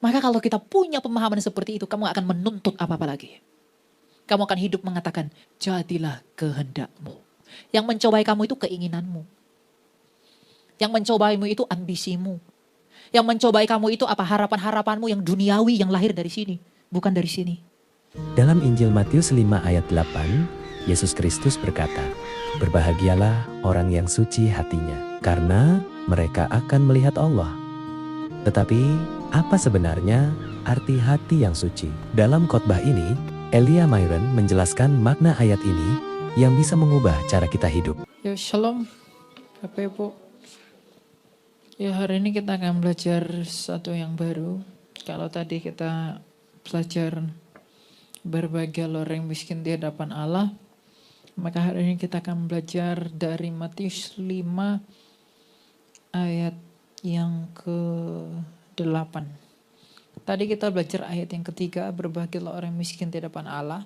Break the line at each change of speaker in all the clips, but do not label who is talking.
Maka kalau kita punya pemahaman seperti itu, kamu akan menuntut apa-apa lagi. Kamu akan hidup mengatakan, jadilah kehendakmu. Yang mencobai kamu itu keinginanmu. Yang mencobaimu itu ambisimu. Yang mencobai kamu itu apa harapan-harapanmu yang duniawi yang lahir dari sini. Bukan dari sini.
Dalam Injil Matius 5 ayat 8, Yesus Kristus berkata, "Berbahagialah orang yang suci hatinya, karena mereka akan melihat Allah." Tetapi, apa sebenarnya arti hati yang suci? Dalam khotbah ini, Elia Myron menjelaskan makna ayat ini yang bisa mengubah cara kita hidup.
Ya shalom, Bapak Ibu. Ya hari ini kita akan belajar satu yang baru. Kalau tadi kita belajar berbahagialah orang miskin di hadapan Allah, maka hari ini kita akan belajar dari Matius 5 ayat yang ke-8. Tadi kita belajar ayat yang ketiga, berbahagialah orang miskin di hadapan Allah.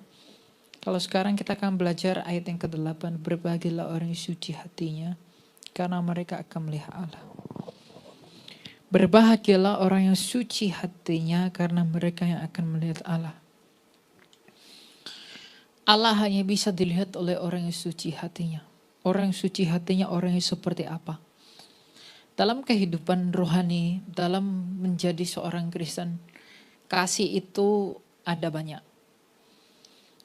Kalau sekarang kita akan belajar ayat yang ke-8, berbahagialah orang yang suci hatinya, karena mereka akan melihat Allah. Berbahagialah orang yang suci hatinya, karena mereka yang akan melihat Allah. Allah hanya bisa dilihat oleh orang yang suci hatinya. Orang yang suci hatinya, orang yang seperti apa? Dalam kehidupan rohani, dalam menjadi seorang Kristen, kasih itu ada banyak.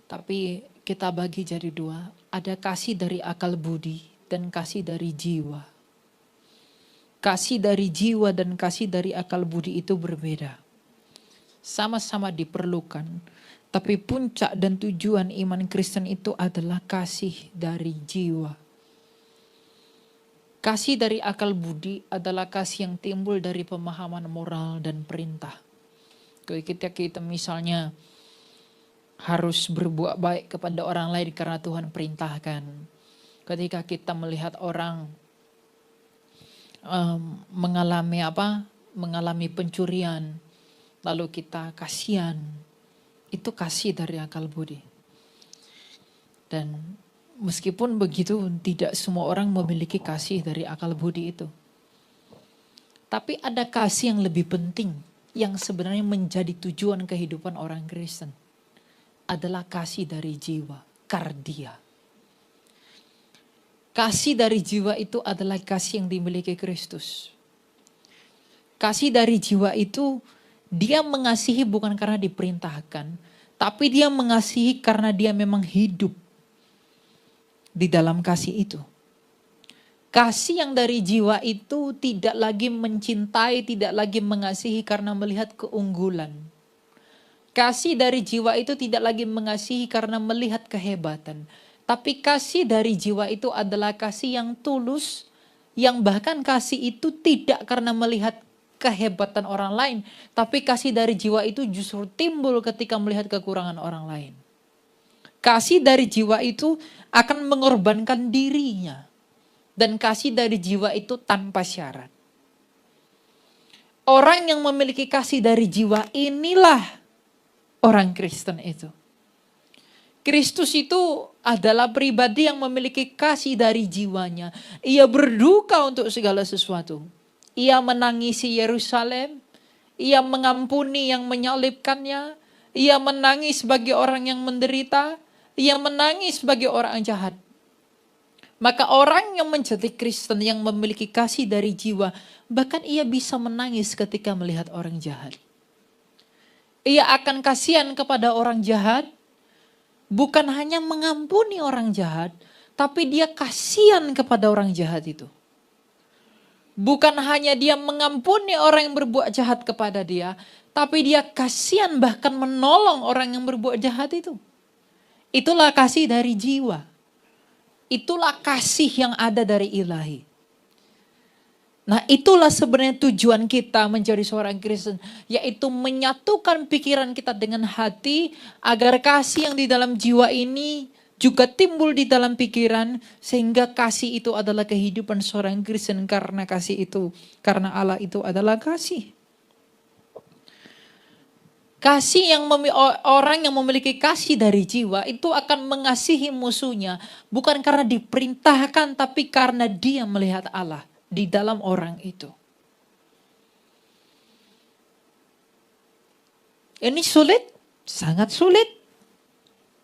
Tapi kita bagi jadi dua. Ada kasih dari akal budi dan kasih dari jiwa. Kasih dari jiwa dan kasih dari akal budi itu berbeda. Sama-sama diperlukan. Tapi puncak dan tujuan iman Kristen itu adalah kasih dari jiwa. Kasih dari akal budi adalah kasih yang timbul dari pemahaman moral dan perintah. Ketika kita misalnya harus berbuat baik kepada orang lain karena Tuhan perintahkan. Ketika kita melihat orang mengalami pencurian, lalu kita kasihan, itu kasih dari akal budi. Dan meskipun begitu, tidak semua orang memiliki kasih dari akal budi itu. Tapi ada kasih yang lebih penting, yang sebenarnya menjadi tujuan kehidupan orang Kristen. Adalah kasih dari jiwa, kardia. Kasih dari jiwa itu adalah kasih yang dimiliki Kristus. Kasih dari jiwa itu dia mengasihi bukan karena diperintahkan, tapi dia mengasihi karena dia memang hidup di dalam kasih itu. Kasih yang dari jiwa itu tidak lagi mencintai, tidak lagi mengasihi karena melihat keunggulan. Kasih dari jiwa itu tidak lagi mengasihi karena melihat kehebatan. Tapi kasih dari jiwa itu adalah kasih yang tulus, yang bahkan kasih itu tidak karena melihat kehebatan orang lain, tapi kasih dari jiwa itu justru timbul ketika melihat kekurangan orang lain. Kasih dari jiwa itu akan mengorbankan dirinya, dan kasih dari jiwa itu tanpa syarat. Orang yang memiliki kasih dari jiwa inilah orang Kristen itu. Kristus itu adalah pribadi yang memiliki kasih dari jiwanya. Ia berduka untuk segala sesuatu. Ia menangisi Yerusalem. Ia mengampuni yang menyalibkannya. Ia menangis bagi orang yang menderita. Ia menangis bagi orang jahat. Maka orang yang menjadi Kristen yang memiliki kasih dari jiwa, bahkan ia bisa menangis ketika melihat orang jahat. Ia akan kasihan kepada orang jahat. Bukan hanya mengampuni orang jahat, tapi dia kasihan kepada orang jahat itu. Bukan hanya dia mengampuni orang yang berbuat jahat kepada dia, tapi dia kasihan bahkan menolong orang yang berbuat jahat itu. Itulah kasih dari jiwa. Itulah kasih yang ada dari ilahi. Nah itulah sebenarnya tujuan kita menjadi seorang Kristen. Yaitu menyatukan pikiran kita dengan hati. Agar kasih yang di dalam jiwa ini juga timbul di dalam pikiran. Sehingga kasih itu adalah kehidupan seorang Kristen. Karena kasih itu, karena Allah itu adalah kasih. Kasih yang orang yang memiliki kasih dari jiwa itu akan mengasihi musuhnya. Bukan karena diperintahkan tapi karena dia melihat Allah di dalam orang itu. Ini sulit, sangat sulit.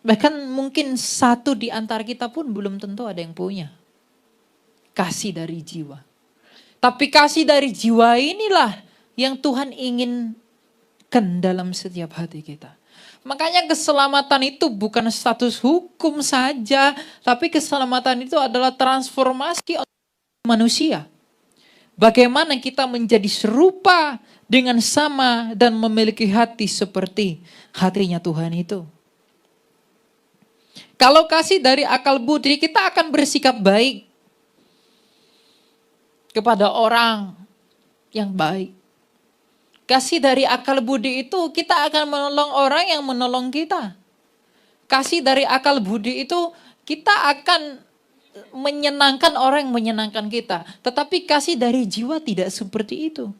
Bahkan mungkin satu di antara kita pun belum tentu ada yang punya. Kasih dari jiwa. Tapi kasih dari jiwa inilah yang Tuhan inginkan dalam setiap hati kita. Makanya keselamatan itu bukan status hukum saja, tapi keselamatan itu adalah transformasi manusia. Bagaimana kita menjadi serupa dengan sama dan memiliki hati seperti hatinya Tuhan itu. Kalau kasih dari akal budi, kita akan bersikap baik kepada orang yang baik. Kasih dari akal budi itu kita akan menolong orang yang menolong kita. Kasih dari akal budi itu kita akan menyenangkan orang yang menyenangkan kita. Tetapi kasih dari jiwa tidak seperti itu.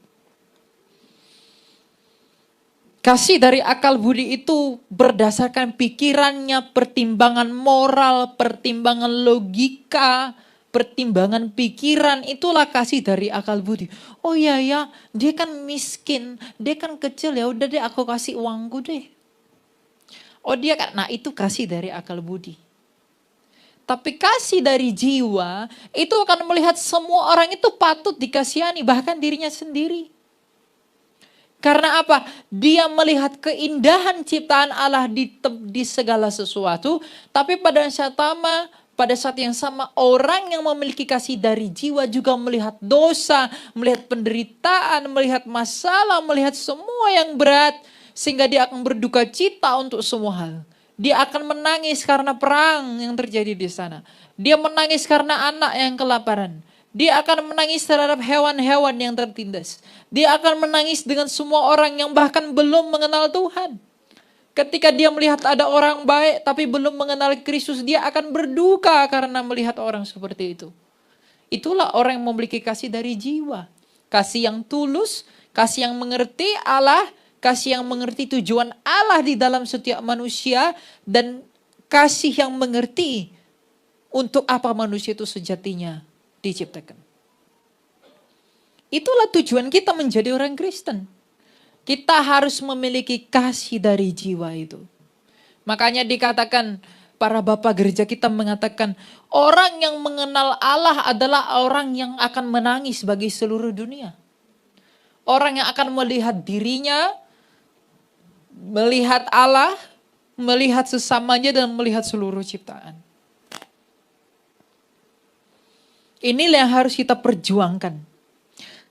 Kasih dari akal budi itu berdasarkan pikirannya, pertimbangan moral, pertimbangan logika, pertimbangan pikiran, itulah kasih dari akal budi. Oh iya ya, dia kan miskin, dia kan kecil, ya udah deh aku kasih uangku deh. Oh dia kan, nah itu kasih dari akal budi. Tapi kasih dari jiwa itu akan melihat semua orang itu patut dikasihani, bahkan dirinya sendiri. Karena apa? Dia melihat keindahan ciptaan Allah di segala sesuatu, tapi pada saat yang sama orang yang memiliki kasih dari jiwa juga melihat dosa, melihat penderitaan, melihat masalah, melihat semua yang berat, sehingga dia akan berduka cita untuk semua hal. Dia akan menangis karena perang yang terjadi di sana. Dia menangis karena anak yang kelaparan. Dia akan menangis terhadap hewan-hewan yang tertindas. Dia akan menangis dengan semua orang yang bahkan belum mengenal Tuhan. Ketika dia melihat ada orang baik tapi belum mengenal Kristus, dia akan berduka karena melihat orang seperti itu. Itulah orang yang memiliki kasih dari jiwa. Kasih yang tulus, kasih yang mengerti Allah, kasih yang mengerti tujuan Allah di dalam setiap manusia, dan kasih yang mengerti untuk apa manusia itu sejatinya diciptakan. Itulah tujuan kita menjadi orang Kristen. Kita harus memiliki kasih dari jiwa itu. Makanya dikatakan, para bapak gereja kita mengatakan, orang yang mengenal Allah adalah orang yang akan menangis bagi seluruh dunia. Orang yang akan melihat dirinya, melihat Allah, melihat sesamanya, dan melihat seluruh ciptaan. Inilah yang harus kita perjuangkan.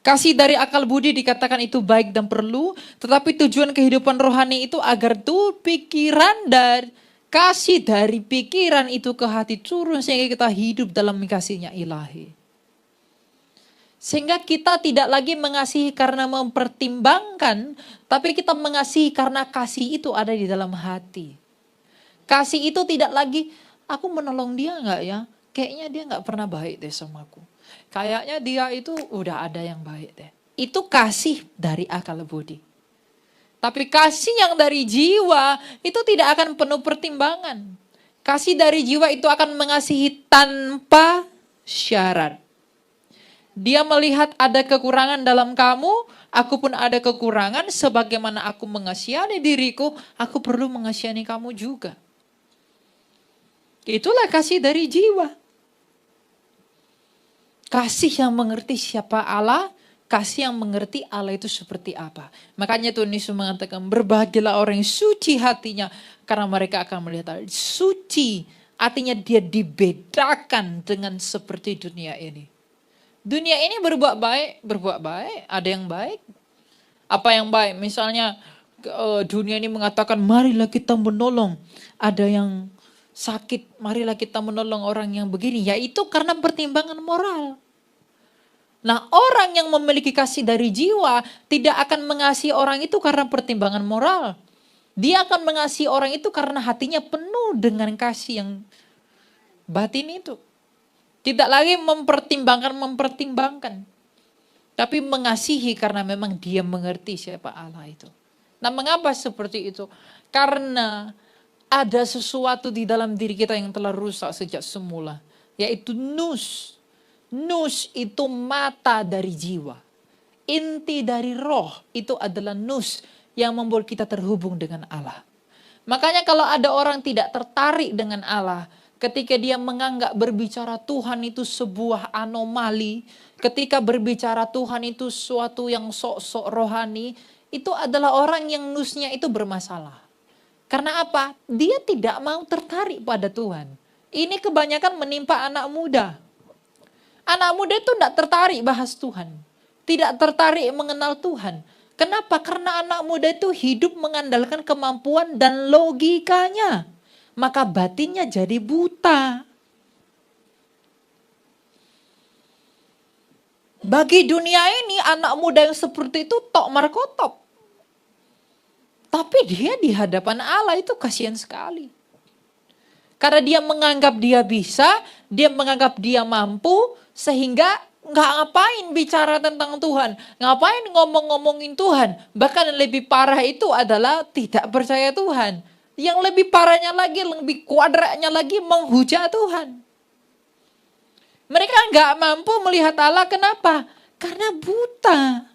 Kasih dari akal budi dikatakan itu baik dan perlu, tetapi tujuan kehidupan rohani itu agar tuh pikiran dan kasih dari pikiran itu ke hati turun sehingga kita hidup dalam kasih-Nya ilahi. Sehingga kita tidak lagi mengasihi karena mempertimbangkan, tapi kita mengasihi karena kasih itu ada di dalam hati. Kasih itu tidak lagi, aku menolong dia enggak ya? Kayaknya dia enggak pernah baik deh sama aku. Kayaknya dia itu udah ada yang baik deh. Itu kasih dari akal budi. Tapi kasih yang dari jiwa itu tidak akan penuh pertimbangan. Kasih dari jiwa itu akan mengasihi tanpa syarat. Dia melihat ada kekurangan dalam kamu, aku pun ada kekurangan, sebagaimana aku mengasihani diriku, aku perlu mengasihani kamu juga. Itulah kasih dari jiwa. Kasih yang mengerti siapa Allah, kasih yang mengerti Allah itu seperti apa. Makanya Tuhan Yesus mengatakan, berbahagialah orang yang suci hatinya, karena mereka akan melihat Allah. Suci, artinya dia dibedakan dengan seperti dunia ini. Dunia ini berbuat baik, ada yang baik. Apa yang baik? Misalnya dunia ini mengatakan, marilah kita menolong. Ada yang sakit, marilah kita menolong orang yang begini. Ya itu karena pertimbangan moral. Nah, orang yang memiliki kasih dari jiwa tidak akan mengasihi orang itu karena pertimbangan moral. Dia akan mengasihi orang itu karena hatinya penuh dengan kasih yang batin itu. Tidak lagi mempertimbangkan. Tapi mengasihi karena memang dia mengerti siapa Allah itu. Nah, mengapa seperti itu? Karena ada sesuatu di dalam diri kita yang telah rusak sejak semula. Yaitu nus. Nus itu mata dari jiwa. Inti dari roh itu adalah nus. yang membuat kita terhubung dengan Allah. Makanya kalau ada orang tidak tertarik dengan Allah, ketika dia menganggap berbicara Tuhan itu sebuah anomali, ketika berbicara Tuhan itu suatu yang sok-sok rohani, itu adalah orang yang nusnya itu bermasalah. Karena apa? Dia tidak mau tertarik pada Tuhan. Ini kebanyakan menimpa anak muda. Anak muda itu tidak tertarik bahas Tuhan. Tidak tertarik mengenal Tuhan. Kenapa? Karena anak muda itu hidup mengandalkan kemampuan dan logikanya. Maka batinnya jadi buta. Bagi dunia ini anak muda yang seperti itu tok markotop. Tapi dia di hadapan Allah itu kasihan sekali. Karena dia menganggap dia bisa, dia menganggap dia mampu, sehingga nggak ngapain bicara tentang Tuhan, ngapain ngomong-ngomongin Tuhan. Bahkan yang lebih parah itu adalah tidak percaya Tuhan. Yang lebih parahnya lagi, lebih kuadratnya lagi menghujat Tuhan. Mereka nggak mampu melihat Allah, kenapa? Karena buta.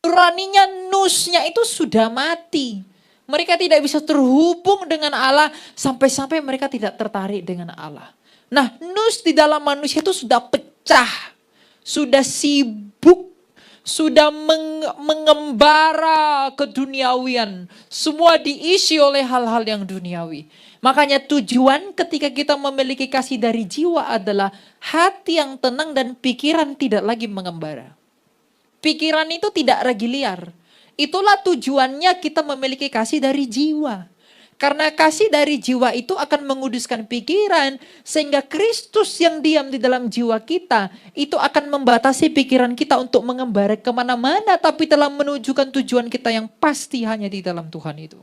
Nuraninya, nusnya itu sudah mati. Mereka tidak bisa terhubung dengan Allah sampai-sampai mereka tidak tertarik dengan Allah. Nah, nus di dalam manusia itu sudah pecah. Sudah sibuk, sudah mengembara keduniawian. Semua diisi oleh hal-hal yang duniawi. Makanya tujuan ketika kita memiliki kasih dari jiwa adalah hati yang tenang dan pikiran tidak lagi mengembara. Pikiran itu tidak lagi liar. Itulah tujuannya kita memiliki kasih dari jiwa. Karena kasih dari jiwa itu akan menguduskan pikiran. Sehingga Kristus yang diam di dalam jiwa kita itu akan membatasi pikiran kita untuk mengembara kemana-mana. Tapi telah menunjukkan tujuan kita yang pasti hanya di dalam Tuhan itu.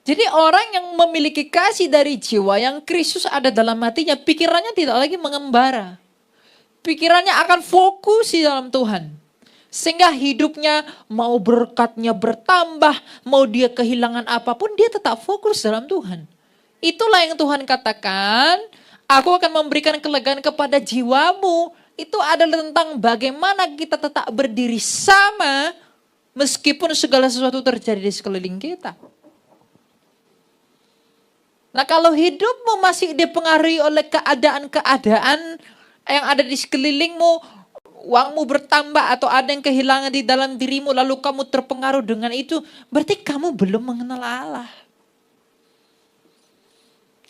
Jadi orang yang memiliki kasih dari jiwa yang Kristus ada dalam hatinya, pikirannya tidak lagi mengembara. Pikirannya akan fokus di dalam Tuhan. Sehingga hidupnya mau berkatnya bertambah, mau dia kehilangan apapun, dia tetap fokus dalam Tuhan. Itulah yang Tuhan katakan, aku akan memberikan kelegaan kepada jiwamu. Itu adalah tentang bagaimana kita tetap berdiri sama, meskipun segala sesuatu terjadi di sekeliling kita. Nah, kalau hidupmu masih dipengaruhi oleh keadaan-keadaan yang ada di sekelilingmu, uangmu bertambah atau ada yang kehilangan di dalam dirimu lalu kamu terpengaruh dengan itu, berarti kamu belum mengenal Allah.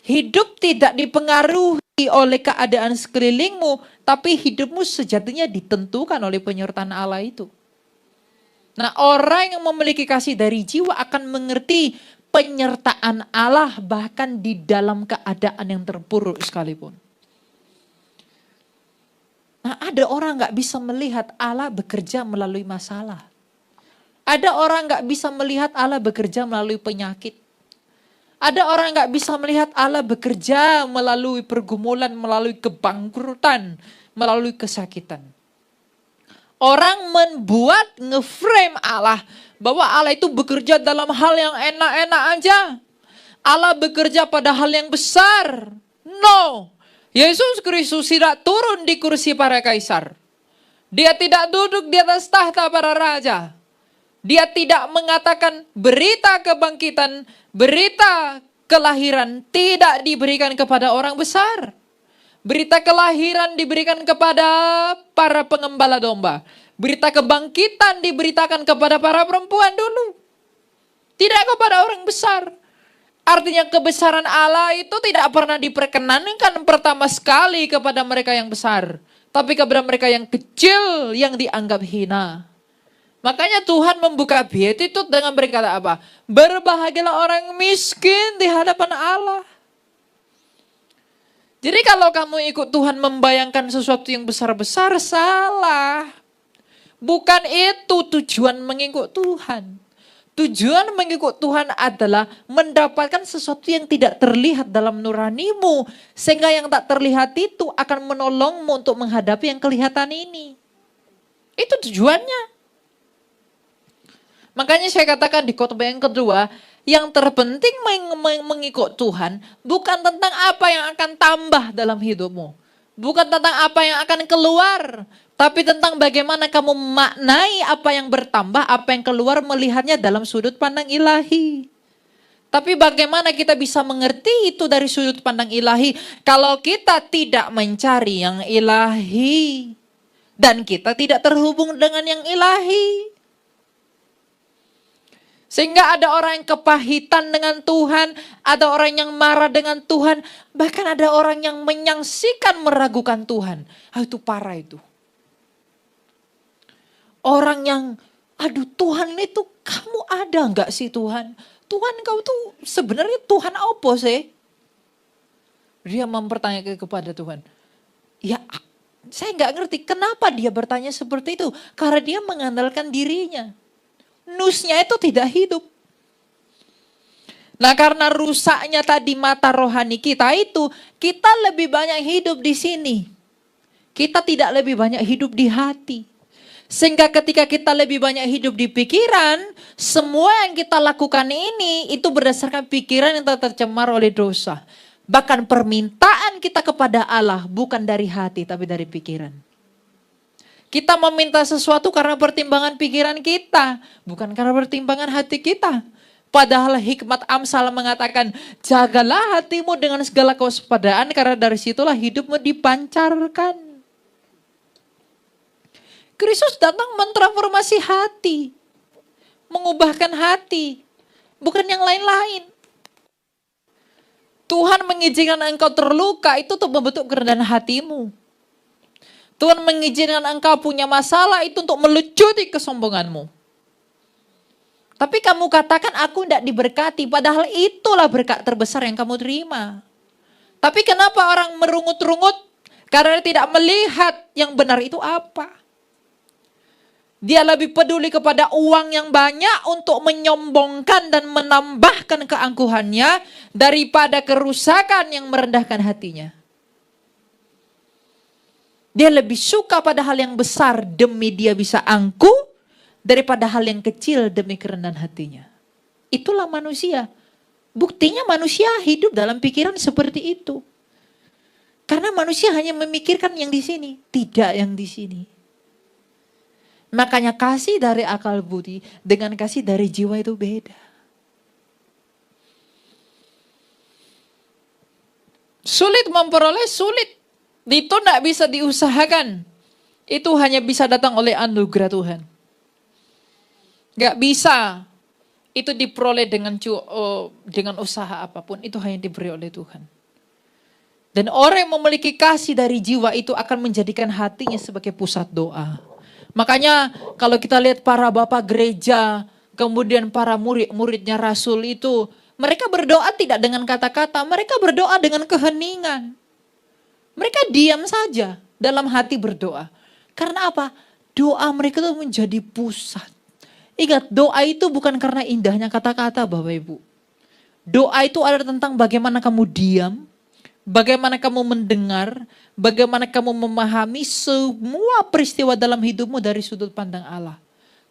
Hidup tidak dipengaruhi oleh keadaan sekelilingmu, tapi hidupmu sejatinya ditentukan oleh penyertaan Allah itu. Nah, orang yang memiliki kasih dari jiwa akan mengerti penyertaan Allah bahkan di dalam keadaan yang terpuruk sekalipun. Nah, ada orang gak bisa melihat Allah bekerja melalui masalah. Ada orang gak bisa melihat Allah bekerja melalui penyakit. Ada orang gak bisa melihat Allah bekerja melalui pergumulan, melalui kebangkrutan, melalui kesakitan. Orang membuat ngeframe Allah bahwa Allah itu bekerja dalam hal yang enak-enak aja. Allah bekerja pada hal yang besar. No. Yesus Kristus tidak turun di kursi para kaisar. Dia tidak duduk di atas tahta para raja. Dia tidak mengatakan berita kebangkitan, berita kelahiran tidak diberikan kepada orang besar. Berita kelahiran diberikan kepada para pengembala domba. Berita kebangkitan diberitakan kepada para perempuan dulu. Tidak kepada orang besar. Artinya kebesaran Allah itu tidak pernah diperkenankan pertama sekali kepada mereka yang besar. Tapi kepada mereka yang kecil yang dianggap hina. Makanya Tuhan membuka beatitude dengan berkata apa? Berbahagialah orang miskin di hadapan Allah. Jadi kalau kamu ikut Tuhan membayangkan sesuatu yang besar-besar, salah. Bukan itu tujuan mengikut Tuhan. Tujuan mengikut Tuhan adalah mendapatkan sesuatu yang tidak terlihat dalam nuranimu. Sehingga yang tak terlihat itu akan menolongmu untuk menghadapi yang kelihatan ini. Itu tujuannya. Makanya saya katakan di khotbah yang kedua, yang terpenting mengikut Tuhan bukan tentang apa yang akan tambah dalam hidupmu. Bukan tentang apa yang akan keluar. Tapi tentang bagaimana kamu memaknai apa yang bertambah, apa yang keluar, melihatnya dalam sudut pandang ilahi. Tapi bagaimana kita bisa mengerti itu dari sudut pandang ilahi kalau kita tidak mencari yang ilahi dan kita tidak terhubung dengan yang ilahi. Sehingga ada orang yang kepahitan dengan Tuhan, ada orang yang marah dengan Tuhan, bahkan ada orang yang menyangsikan meragukan Tuhan. Itu parah itu. Orang yang, aduh Tuhan itu kamu ada enggak sih Tuhan? Tuhan kau tuh sebenarnya Tuhan apa sih? Dia mempertanyakan kepada Tuhan. Ya saya nggak ngerti kenapa dia bertanya seperti itu. Karena dia mengandalkan dirinya. Nusnya itu tidak hidup. Nah karena rusaknya tadi mata rohani kita itu, kita lebih banyak hidup di sini. Kita tidak lebih banyak hidup di hati. Sehingga ketika kita lebih banyak hidup di pikiran, semua yang kita lakukan ini itu berdasarkan pikiran yang tercemar oleh dosa. Bahkan permintaan kita kepada Allah bukan dari hati tapi dari pikiran. Kita meminta sesuatu karena pertimbangan pikiran kita, bukan karena pertimbangan hati kita. Padahal hikmat Amsal mengatakan, jagalah hatimu dengan segala kewaspadaan karena dari situlah hidupmu dipancarkan. Kristus datang mentransformasi hati, mengubahkan hati, bukan yang lain-lain. Tuhan mengizinkan engkau terluka itu untuk membentuk kerendahan hatimu. Tuhan mengizinkan engkau punya masalah itu untuk melecuti kesombonganmu. Tapi kamu katakan aku tidak diberkati, padahal itulah berkat terbesar yang kamu terima. Tapi kenapa orang merungut-rungut? Karena tidak melihat yang benar itu apa. Dia lebih peduli kepada uang yang banyak untuk menyombongkan dan menambahkan keangkuhannya daripada kerusakan yang merendahkan hatinya. Dia lebih suka pada hal yang besar demi dia bisa angkuh daripada hal yang kecil demi kerendahan hatinya. Itulah manusia. Buktinya manusia hidup dalam pikiran seperti itu. Karena manusia hanya memikirkan yang di sini, tidak yang di sini. Makanya kasih dari akal budi dengan kasih dari jiwa itu beda. Sulit memperoleh, sulit. Itu tidak bisa diusahakan. Itu hanya bisa datang oleh anugerah Tuhan. Gak bisa itu diperoleh dengan usaha apapun. Itu hanya diberi oleh Tuhan. Dan orang yang memiliki kasih dari jiwa itu akan menjadikan hatinya sebagai pusat doa. Makanya kalau kita lihat para bapak gereja, kemudian para murid-muridnya Rasul itu, mereka berdoa tidak dengan kata-kata, mereka berdoa dengan keheningan. Mereka diam saja dalam hati berdoa. Karena apa? Doa mereka itu menjadi pusat. Ingat, doa itu bukan karena indahnya kata-kata Bapak Ibu. Doa itu adalah tentang bagaimana kamu diam, bagaimana kamu mendengar, bagaimana kamu memahami semua peristiwa dalam hidupmu dari sudut pandang Allah.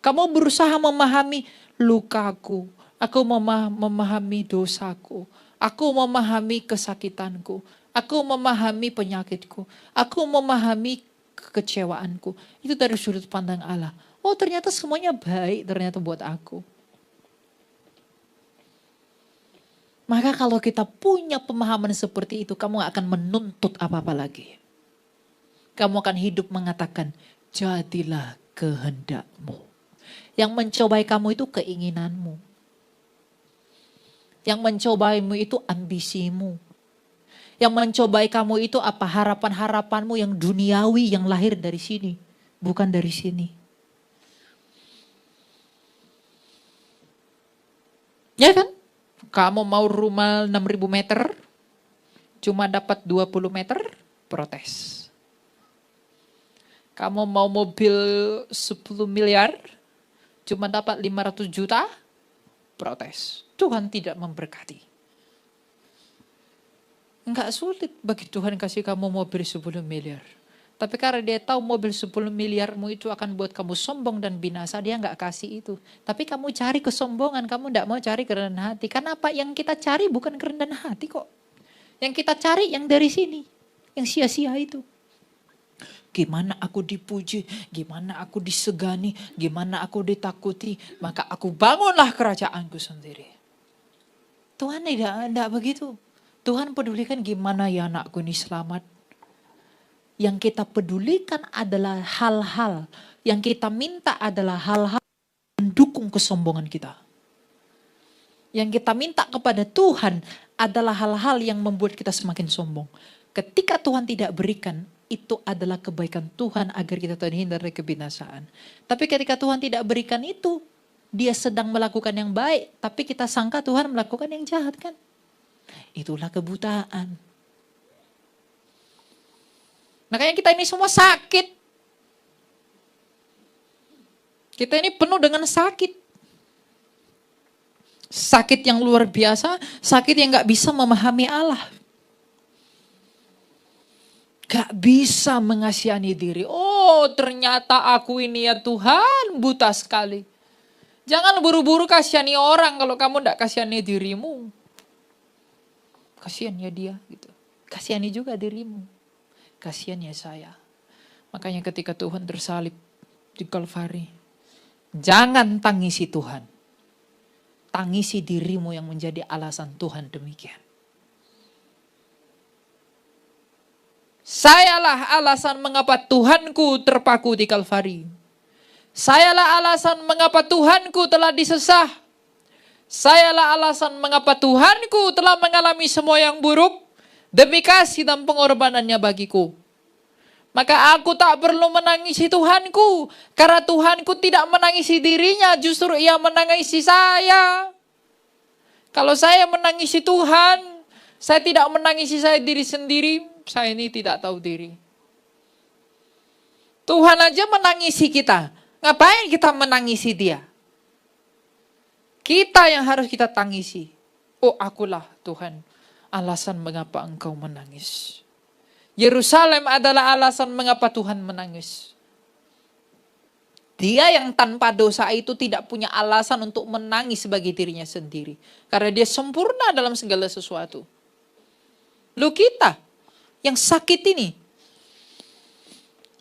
Kamu berusaha memahami lukaku, aku memahami dosaku, aku memahami kesakitanku, aku memahami penyakitku, aku memahami kekecewaanku. Itu dari sudut pandang Allah. Oh ternyata semuanya baik ternyata buat aku. Maka kalau kita punya pemahaman seperti itu, kamu gak akan menuntut apa-apa lagi. Kamu akan hidup mengatakan, jadilah kehendakmu. Yang mencobai kamu itu keinginanmu. Yang mencobaimu itu ambisimu. Yang mencobai kamu itu apa? Harapan-harapanmu yang duniawi yang lahir dari sini. Bukan dari sini. Ya kan? Kamu mau rumah 6.000 meter, cuma dapat 20 meter, protes. Kamu mau mobil 10 miliar, cuma dapat 500 juta, protes. Tuhan tidak memberkati. Enggak sulit bagi Tuhan kasih kamu mobil 10 miliar. Tapi karena dia tahu mobil 10 miliarmu itu akan buat kamu sombong dan binasa, dia enggak kasih itu. Tapi kamu cari kesombongan, kamu enggak mau cari kerendahan hati. Karena apa yang kita cari bukan kerendahan hati kok. Yang kita cari yang dari sini, yang sia-sia itu. gimana aku dipuji, gimana aku disegani, gimana aku ditakuti, maka aku bangunlah kerajaanku sendiri. Tuhan tidak begitu. Tuhan pedulikan gimana ya anakku ini selamat. Yang kita pedulikan adalah hal-hal, yang kita minta adalah hal-hal mendukung kesombongan kita. Yang kita minta kepada Tuhan adalah hal-hal yang membuat kita semakin sombong. Ketika Tuhan tidak berikan, itu adalah kebaikan Tuhan agar kita terhindar dari kebinasaan. Tapi ketika Tuhan tidak berikan itu, dia sedang melakukan yang baik, tapi kita sangka Tuhan melakukan yang jahat kan? Itulah kebutaan. Makanya kita ini semua sakit. Kita ini penuh dengan sakit. Sakit yang luar biasa, sakit yang gak bisa memahami Allah. Gak bisa mengasihani diri. Oh, ternyata aku ini ya Tuhan buta sekali. Jangan buru-buru kasihani orang kalau kamu gak kasihani dirimu. Kasihan ya dia gitu. Kasihani juga dirimu. Kasihan ya saya. Makanya ketika Tuhan tersalib di Kalvari, jangan tangisi Tuhan. Tangisi dirimu yang menjadi alasan Tuhan demikian. Sayalah alasan mengapa Tuhanku terpaku di Kalvari. Sayalah alasan mengapa Tuhanku telah disesah. Sayalah alasan mengapa Tuhanku telah mengalami semua yang buruk demi kasih dan pengorbanannya bagiku. Maka aku tak perlu menangisi Tuhanku. Karena Tuhanku tidak menangisi dirinya, justru ia menangisi saya. Kalau saya menangisi Tuhan, saya tidak menangisi saya diri sendiri, saya ini tidak tahu diri. Tuhan aja menangisi kita. Ngapain kita menangisi dia? Kita yang harus kita tangisi. Oh, akulah Tuhan, alasan mengapa engkau menangis. Yerusalem adalah alasan mengapa Tuhan menangis. Dia yang tanpa dosa itu tidak punya alasan untuk menangis sebagai dirinya sendiri. Karena dia sempurna dalam segala sesuatu. Lu kita yang sakit ini,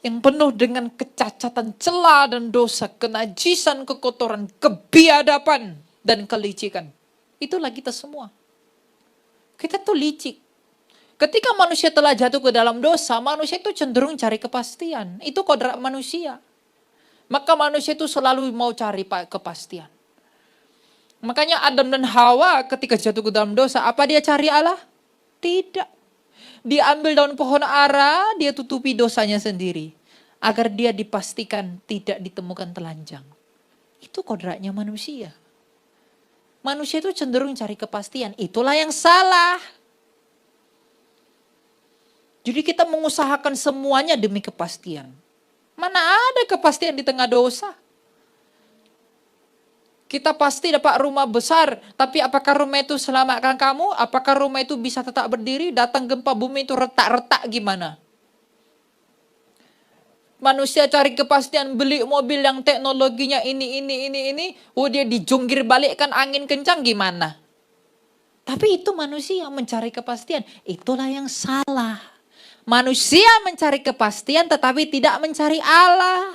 yang penuh dengan kecacatan, celah dan dosa, kenajisan, kekotoran, kebiadaban dan kelicikan. Itulah kita semua. Kita tuh licik. Ketika manusia telah jatuh ke dalam dosa, manusia itu cenderung cari kepastian. Itu kodrat manusia. Maka manusia itu selalu mau cari kepastian. Makanya Adam dan Hawa ketika jatuh ke dalam dosa, apa dia cari Allah? Tidak. Dia ambil daun pohon ara, dia tutupi dosanya sendiri. Agar dia dipastikan tidak ditemukan telanjang. Itu kodratnya manusia. Manusia itu cenderung cari kepastian. Itulah yang salah. Jadi kita mengusahakan semuanya demi kepastian. Mana ada kepastian di tengah dosa? Kita pasti dapat rumah besar, tapi apakah rumah itu selamatkan kamu? Apakah rumah itu bisa tetap berdiri? Datang gempa bumi itu retak-retak gimana? Manusia cari kepastian, beli mobil yang teknologinya ini. Oh, dia dijunggir balikkan angin kencang gimana? Tapi itu manusia mencari kepastian. Itulah yang salah. Manusia mencari kepastian tetapi tidak mencari Allah.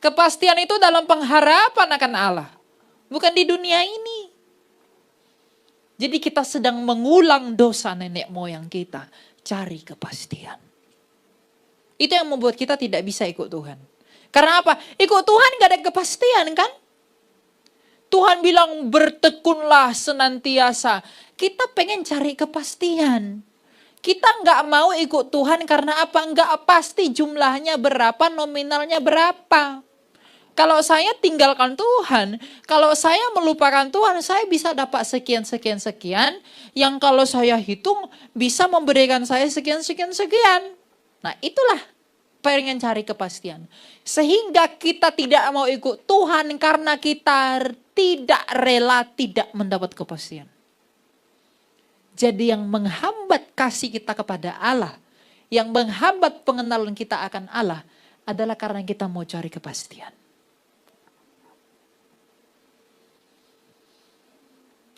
Kepastian itu dalam pengharapan akan Allah. Bukan di dunia ini. Jadi kita sedang mengulang dosa nenek moyang kita. Cari kepastian. Itu yang membuat kita tidak bisa ikut Tuhan. Karena apa? Ikut Tuhan gak ada kepastian kan? Tuhan bilang bertekunlah senantiasa. Kita pengen cari kepastian. Kita nggak mau ikut Tuhan karena apa? Nggak pasti jumlahnya berapa, nominalnya berapa. Kalau saya tinggalkan Tuhan, kalau saya melupakan Tuhan, saya bisa dapat sekian. Yang kalau saya hitung bisa memberikan saya sekian. Nah itulah pengen cari kepastian. Sehingga kita tidak mau ikut Tuhan karena kita tidak rela tidak mendapat kepastian. Jadi yang menghambat kasih kita kepada Allah, yang menghambat pengenalan kita akan Allah adalah karena kita mau cari kepastian.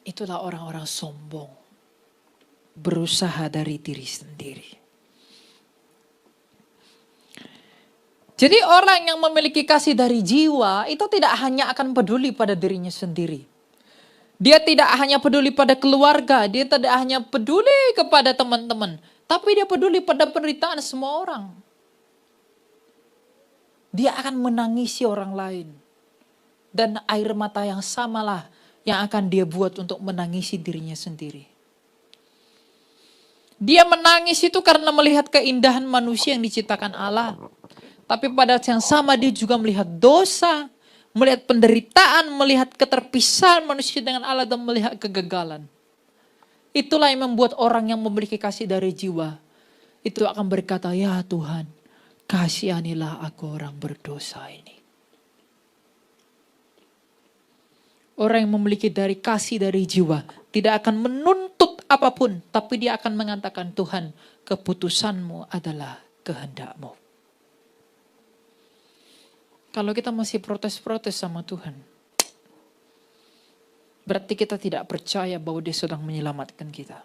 Itulah orang-orang sombong, berusaha dari diri sendiri. Jadi orang yang memiliki kasih dari jiwa itu tidak hanya akan peduli pada dirinya sendiri. Dia tidak hanya peduli pada keluarga, dia tidak hanya peduli kepada teman-teman, tapi dia peduli pada penderitaan semua orang. Dia akan menangisi orang lain. Dan air mata yang samalah yang akan dia buat untuk menangisi dirinya sendiri. Dia menangis itu karena melihat keindahan manusia yang diciptakan Allah. Tapi pada saat yang sama dia juga melihat dosa, melihat penderitaan, melihat keterpisahan manusia dengan Allah dan melihat kegagalan. Itulah yang membuat orang yang memiliki kasih dari jiwa itu akan berkata, ya Tuhan, kasihanilah aku orang berdosa ini. Orang yang memiliki kasih dari jiwa tidak akan menuntut apapun, tapi dia akan mengatakan, Tuhan, keputusanmu adalah kehendakmu. Kalau kita masih protes-protes sama Tuhan, berarti kita tidak percaya bahwa dia sedang menyelamatkan kita.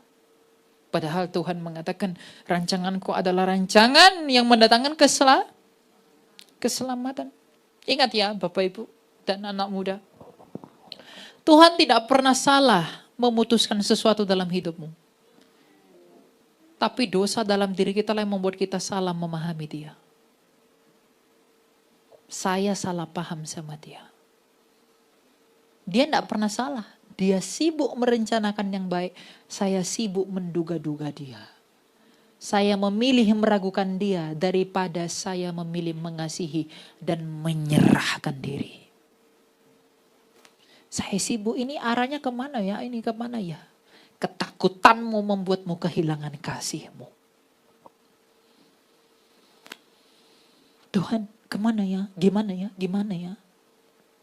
Padahal Tuhan mengatakan, rancanganku adalah rancangan yang mendatangkan keselamatan. Ingat ya Bapak Ibu dan anak muda. Tuhan tidak pernah salah memutuskan sesuatu dalam hidupmu. Tapi dosa dalam diri kita lah yang membuat kita salah memahami dia. Saya salah paham sama dia. Dia tidak pernah salah. Dia sibuk merencanakan yang baik. Saya sibuk menduga-duga dia. Saya memilih meragukan dia daripada saya memilih mengasihi dan menyerahkan diri. Saya sibuk, ini arahnya kemana ya, ini kemana ya. Ketakutanmu membuatmu kehilangan kasihmu. Tuhan, kemana ya, gimana ya, gimana ya.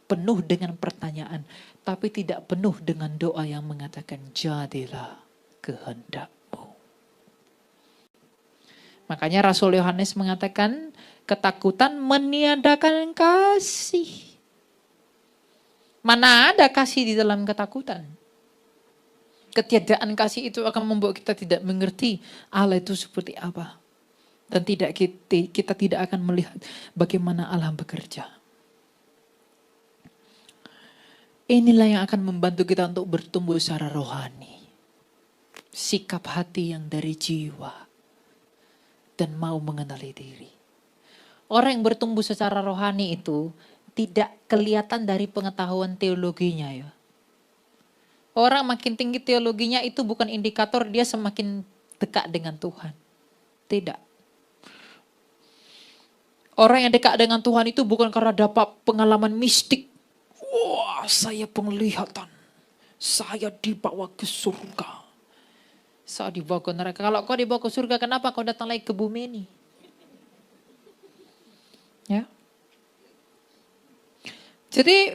Penuh dengan pertanyaan, tapi tidak penuh dengan doa yang mengatakan, jadilah kehendakmu. Makanya Rasul Yohanes mengatakan, ketakutan meniadakan kasih. Mana ada kasih di dalam ketakutan? Ketiadaan kasih itu akan membuat kita tidak mengerti Allah itu seperti apa. Dan kita tidak akan melihat bagaimana Allah bekerja. Inilah yang akan membantu kita untuk bertumbuh secara rohani. Sikap hati yang dari jiwa. Dan mau mengenali diri. Orang yang bertumbuh secara rohani itu tidak kelihatan dari pengetahuan teologinya ya. Orang makin tinggi teologinya itu bukan indikator dia semakin dekat dengan Tuhan. Tidak. Orang yang dekat dengan Tuhan itu bukan karena dapat pengalaman mistik. Wah, saya penglihatan. Saya dibawa ke surga. Saya dibawa ke neraka. Kalau kau dibawa ke surga, kenapa kau datang lagi ke bumi ini? Ya. Jadi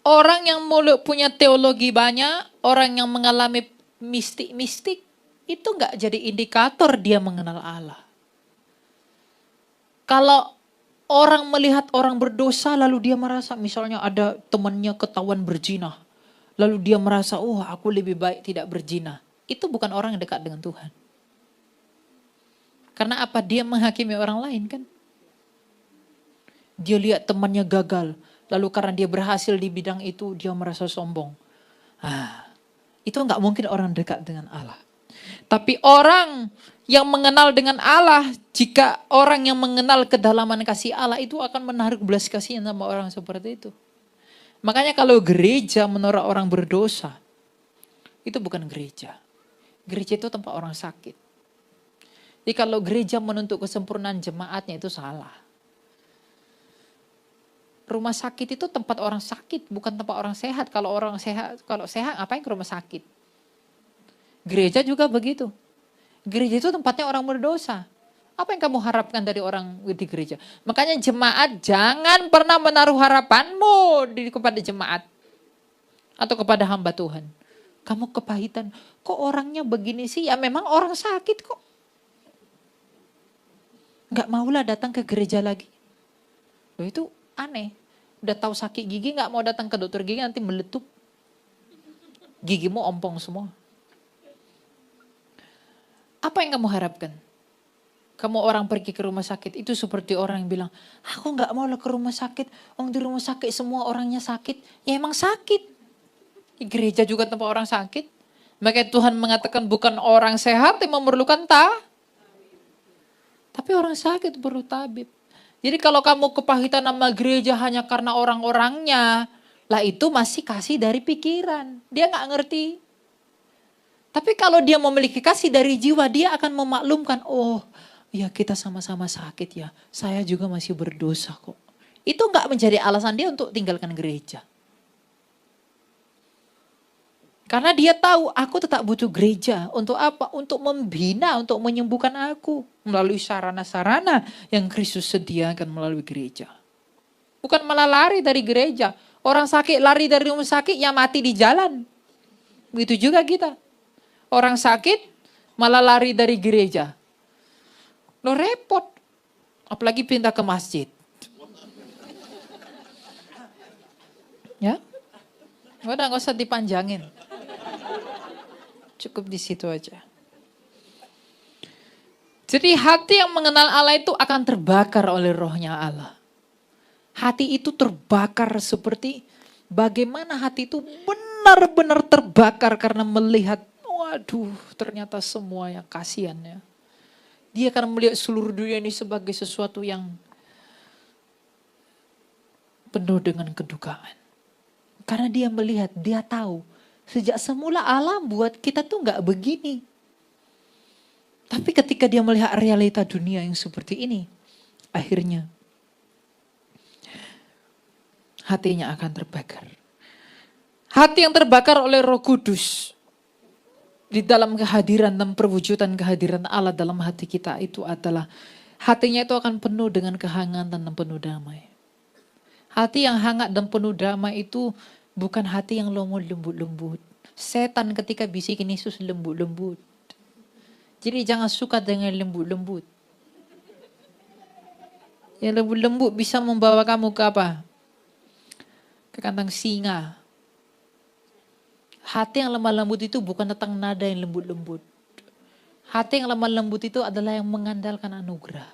orang yang punya teologi banyak, orang yang mengalami mistik-mistik, itu enggak jadi indikator dia mengenal Allah. Kalau orang melihat orang berdosa lalu dia merasa misalnya ada temannya ketahuan berzina. Lalu dia merasa, oh aku lebih baik tidak berzina. Itu bukan orang yang dekat dengan Tuhan. Karena apa? Dia menghakimi orang lain kan. Dia lihat temannya gagal. Lalu karena dia berhasil di bidang itu, dia merasa sombong. Itu enggak mungkin orang dekat dengan Allah. Tapi orang yang mengenal dengan Allah, jika orang yang mengenal kedalaman kasih Allah itu akan menarik belas kasihan sama orang seperti itu. Makanya kalau gereja menolak orang berdosa, itu bukan gereja. Gereja itu tempat orang sakit. Jadi kalau gereja menuntut kesempurnaan jemaatnya itu salah. Rumah sakit itu tempat orang sakit, bukan tempat orang sehat. Kalau sehat, ngapain ke rumah sakit? Gereja juga begitu. Gereja itu tempatnya orang berdosa. Apa yang kamu harapkan dari orang di gereja? Makanya jemaat jangan pernah menaruh harapanmu kepada jemaat atau kepada hamba Tuhan. Kamu kepahitan, kok orangnya begini sih? Ya memang orang sakit kok. Gak maulah datang ke gereja lagi. Loh itu aneh. Udah tahu sakit gigi gak mau datang ke dokter gigi nanti meletup. Gigimu ompong semua. Apa yang kamu harapkan? Kamu orang pergi ke rumah sakit, itu seperti orang yang bilang, aku nggak mau lah ke rumah sakit. Di rumah sakit semua orangnya sakit. Ya emang sakit. Di gereja juga tempat orang sakit. Makanya Tuhan mengatakan bukan orang sehat yang memerlukan tapi orang sakit perlu tabib. Jadi kalau kamu kepahitan nama gereja hanya karena orang-orangnya, lah itu masih kasih dari pikiran. Dia nggak ngerti. Tapi kalau dia memiliki kasih dari jiwa, dia akan memaklumkan, oh ya kita sama-sama sakit ya. Saya juga masih berdosa kok. Itu nggak menjadi alasan dia untuk tinggalkan gereja. Karena dia tahu aku tetap butuh gereja. Untuk apa? Untuk membina, untuk menyembuhkan aku. Melalui sarana-sarana yang Kristus sediakan melalui gereja. Bukan malah lari dari gereja. Orang sakit lari dari rumah sakit, ya mati di jalan. Begitu juga kita. Orang sakit malah lari dari gereja. Lo repot. Apalagi pindah ke masjid. Ya. Udah gak usah dipanjangin. Cukup di situ aja. Jadi hati yang mengenal Allah itu akan terbakar oleh rohnya Allah. Hati itu terbakar seperti bagaimana hati itu benar-benar terbakar karena melihat, waduh ternyata semua yang kasihan ya. Dia akan melihat seluruh dunia ini sebagai sesuatu yang penuh dengan kedukaan. Karena dia melihat, dia tahu. Sejak semula Allah buat kita tuh gak begini. Tapi ketika dia melihat realita dunia yang seperti ini, akhirnya hatinya akan terbakar. Hati yang terbakar oleh Roh Kudus di dalam kehadiran dan perwujudan kehadiran Allah dalam hati kita itu adalah hatinya itu akan penuh dengan kehangatan dan penuh damai. Hati yang hangat dan penuh damai itu bukan hati yang lembut-lembut. Setan ketika bisikin Yesus lembut-lembut. Jadi jangan suka dengan lembut-lembut. Ya lembut-lembut bisa membawa kamu ke apa? Ke kandang singa. Hati yang lemah lembut itu bukan tentang nada yang lembut-lembut. Hati yang lemah lembut itu adalah yang mengandalkan anugerah.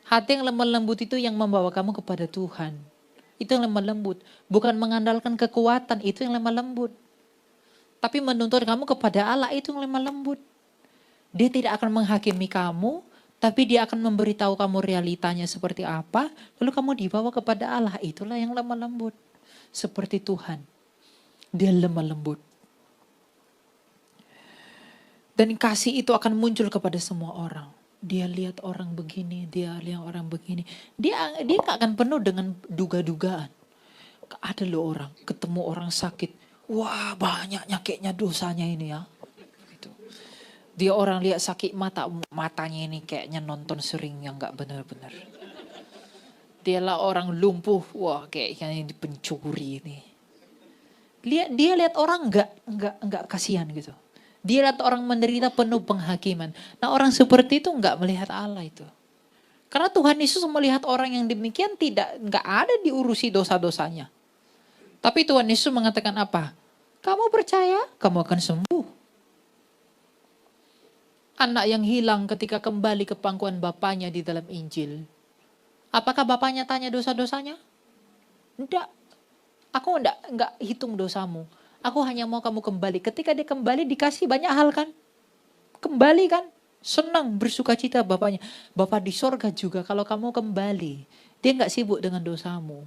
Hati yang lemah lembut itu yang membawa kamu kepada Tuhan. Itu yang lemah lembut. Bukan mengandalkan kekuatan, itu yang lemah lembut. Tapi menuntut kamu kepada Allah, itu yang lemah lembut. Dia tidak akan menghakimi kamu, tapi dia akan memberitahu kamu realitanya seperti apa. Lalu kamu dibawa kepada Allah, itulah yang lemah lembut. Seperti Tuhan. Dia lemah lembut. Dan kasih itu akan muncul kepada semua orang. Dia lihat orang begini, dia lihat orang begini. Dia gak akan penuh dengan duga-dugaan. Ada loh orang, ketemu orang sakit. Wah banyaknya kayaknya dosanya ini ya. Gitu. Dia orang lihat sakit matanya ini kayaknya nonton sering yang gak benar-benar. Dialah orang lumpuh, wah kayaknya ini pencuri ini. Dia lihat orang nggak kasihan gitu. Dia lihat orang menderita penuh penghakiman. Nah orang seperti itu nggak melihat Allah itu. Karena Tuhan Yesus melihat orang yang demikian nggak ada diurusi dosa-dosanya. Tapi Tuhan Yesus mengatakan apa? Kamu percaya, kamu akan sembuh. Anak yang hilang ketika kembali ke pangkuan bapaknya di dalam Injil. Apakah bapaknya tanya dosa-dosanya? Enggak. Aku enggak hitung dosamu. Aku hanya mau kamu kembali. Ketika dia kembali dikasih banyak hal kan. Kembali kan. Senang bersuka cita bapaknya. Bapak di sorga juga kalau kamu kembali. Dia enggak sibuk dengan dosamu.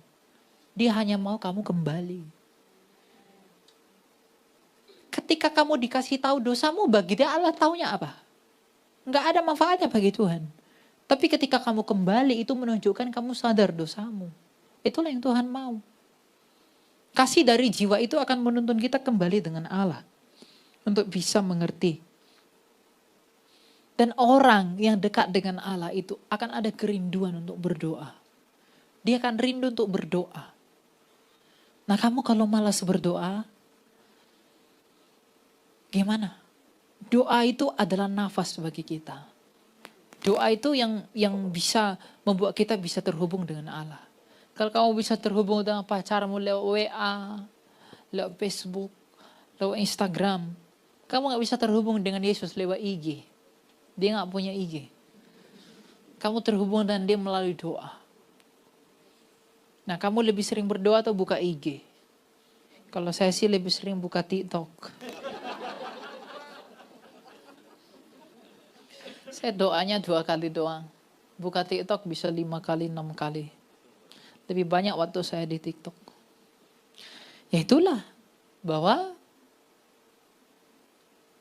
Dia hanya mau kamu kembali. Ketika kamu dikasih tahu dosamu bagi dia Allah taunya apa? Enggak ada manfaatnya bagi Tuhan. Tapi ketika kamu kembali itu menunjukkan kamu sadar dosamu. Itulah yang Tuhan mau. Kasih dari jiwa itu akan menuntun kita kembali dengan Allah. Untuk bisa mengerti. Dan orang yang dekat dengan Allah itu akan ada kerinduan untuk berdoa. Dia akan rindu untuk berdoa. Nah kamu kalau malas berdoa, gimana? Doa itu adalah nafas bagi kita. Doa itu yang bisa membuat kita bisa terhubung dengan Allah. Kalau kamu bisa terhubung dengan pacarmu lewat WA, lewat Facebook, lewat Instagram. Kamu gak bisa terhubung dengan Yesus lewat IG. Dia gak punya IG. Kamu terhubung dengan dia melalui doa. Nah, kamu lebih sering berdoa atau buka IG? Kalau saya sih lebih sering buka TikTok. Saya doanya 2 kali doang. Buka TikTok bisa 5 kali, 6 kali. Lebih banyak waktu saya di TikTok. Ya itulah, bahwa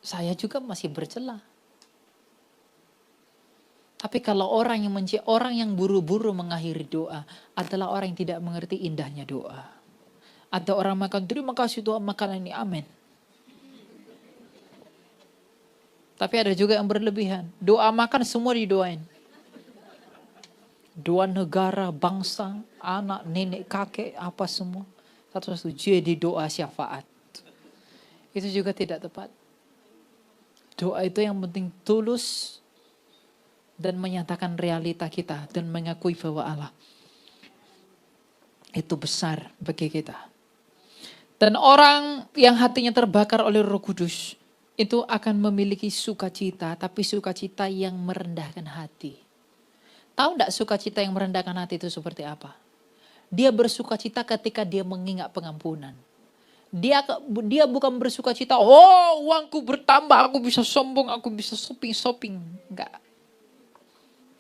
saya juga masih bercelah. Tapi kalau orang yang buru-buru mengakhiri doa adalah orang yang tidak mengerti indahnya doa. Ada orang makan, terima kasih Tuhan makanan ini, amin. Tapi ada juga yang berlebihan. Doa makan semua didoain. Doa negara, bangsa, anak, nenek, kakek, apa semua. Satu-satu jadi doa syafaat. Itu juga tidak tepat. Doa itu yang penting tulus dan menyatakan realita kita dan mengakui bahwa Allah itu besar bagi kita. Dan orang yang hatinya terbakar oleh Roh Kudus itu akan memiliki sukacita, tapi sukacita yang merendahkan hati. Tahu enggak sukacita yang merendahkan hati itu seperti apa? Dia bersukacita ketika dia mengingat pengampunan. Dia bukan bersukacita, oh uangku bertambah, aku bisa sombong, aku bisa shopping. Enggak.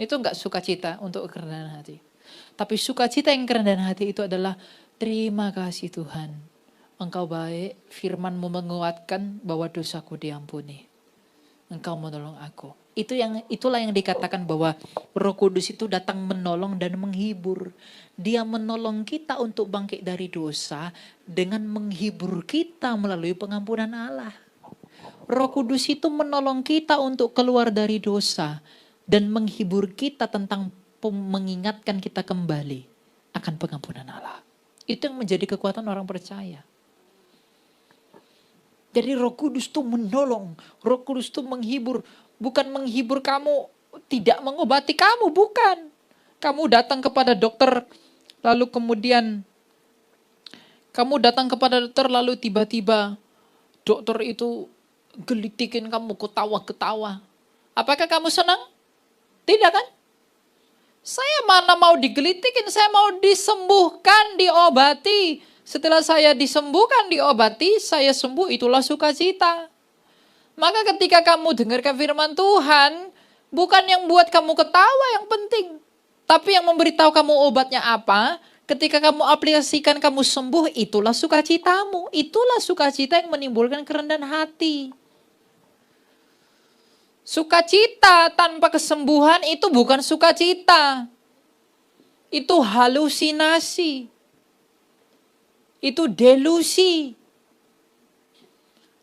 Itu enggak sukacita untuk kerendahan hati. Tapi sukacita yang kerendahan hati itu adalah terima kasih Tuhan. Engkau baik, firman-Mu menguatkan bahwa dosaku diampuni. Engkau menolong aku. Itulah yang dikatakan bahwa Roh Kudus itu datang menolong dan menghibur. Dia menolong kita untuk bangkit dari dosa dengan menghibur kita melalui pengampunan Allah. Roh Kudus itu menolong kita untuk keluar dari dosa dan menghibur kita tentang mengingatkan kita kembali akan pengampunan Allah. Itu yang menjadi kekuatan orang percaya. Jadi Roh Kudus itu menolong, Roh Kudus itu menghibur. Bukan menghibur kamu, tidak mengobati kamu, bukan. Kamu datang kepada dokter, lalu kemudian kamu datang kepada dokter lalu tiba-tiba dokter itu gelitikin kamu ketawa-ketawa. Apakah kamu senang? Tidak kan? Saya mana mau digelitikin, saya mau disembuhkan, diobati. Setelah saya disembuhkan, diobati, saya sembuh, itulah sukacita. Maka ketika kamu dengarkan firman Tuhan, bukan yang buat kamu ketawa yang penting. Tapi yang memberitahu kamu obatnya apa, ketika kamu aplikasikan kamu sembuh, itulah sukacitamu. Itulah sukacita yang menimbulkan kerendahan hati. Sukacita tanpa kesembuhan itu bukan sukacita. Itu halusinasi. Itu delusi.